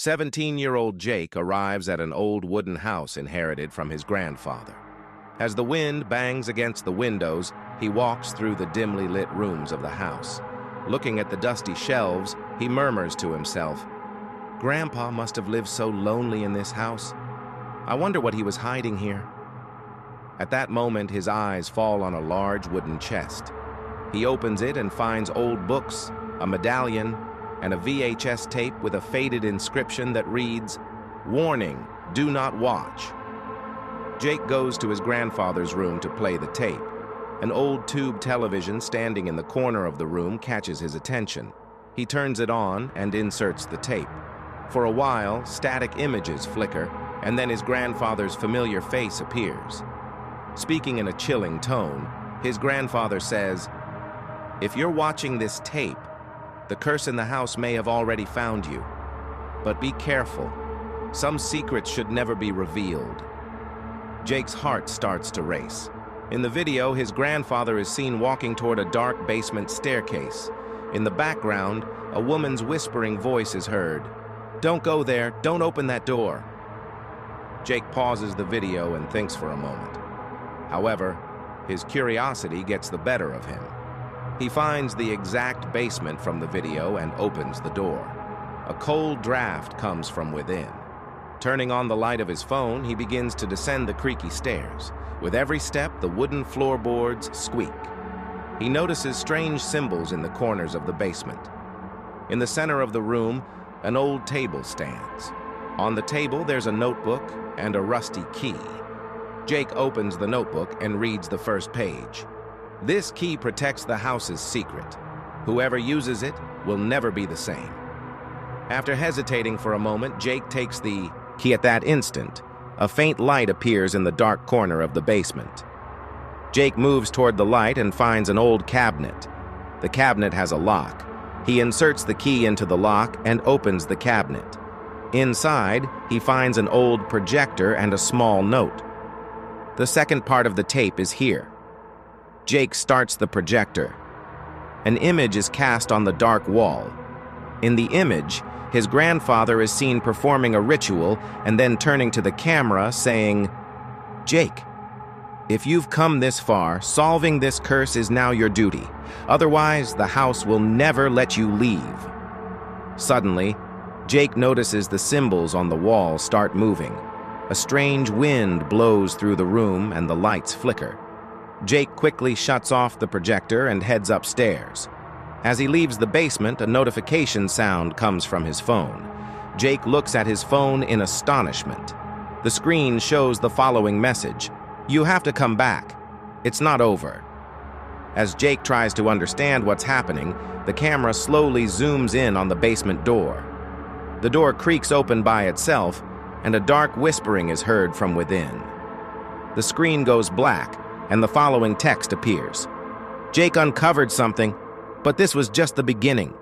17-year-old Jake arrives at an old wooden house inherited from his grandfather. As the wind bangs against the windows, he walks through the dimly lit rooms of the house. Looking at the dusty shelves, he murmurs to himself, "Grandpa must have lived so lonely in this house. I wonder what he was hiding here." At that moment, his eyes fall on a large wooden chest. He opens it and finds old books, a medallion, and a VHS tape with a faded inscription that reads, "Warning, do not watch." Jake goes to his grandfather's room to play the tape. An old tube television standing in the corner of the room catches his attention. He turns it on and inserts the tape. For a while, static images flicker, and then his grandfather's familiar face appears. Speaking in a chilling tone, his grandfather says, "If you're watching this tape, the curse in the house may have already found you. But be careful. Some secrets should never be revealed." Jake's heart starts to race. In the video, his grandfather is seen walking toward a dark basement staircase. In the background, a woman's whispering voice is heard. "Don't go there, don't open that door." Jake pauses the video and thinks for a moment. However, his curiosity gets the better of him. He finds the exact basement from the video and opens the door. A cold draft comes from within. Turning on the light of his phone, he begins to descend the creaky stairs. With every step, the wooden floorboards squeak. He notices strange symbols in the corners of the basement. In the center of the room, an old table stands. On the table, there's a notebook and a rusty key. Jake opens the notebook and reads the first page. This key protects the house's secret. Whoever uses it will never be the same. After hesitating for a moment, Jake takes the key. At that instant, a faint light appears in the dark corner of the basement. Jake moves toward the light and finds an old cabinet. The cabinet has a lock. He inserts the key into the lock and opens the cabinet. Inside, he finds an old projector and a small note. The second part of the tape is here. Jake starts the projector. An image is cast on the dark wall. In the image, his grandfather is seen performing a ritual and then turning to the camera saying, "Jake, if you've come this far, solving this curse is now your duty. Otherwise, the house will never let you leave." Suddenly, Jake notices the symbols on the wall start moving. A strange wind blows through the room and the lights flicker. Jake quickly shuts off the projector and heads upstairs. As he leaves the basement, a notification sound comes from his phone. Jake looks at his phone in astonishment. The screen shows the following message: "You have to come back. It's not over." As Jake tries to understand what's happening, the camera slowly zooms in on the basement door. The door creaks open by itself, and a dark whispering is heard from within. The screen goes black, and the following text appears: "Jake uncovered something, but this was just the beginning.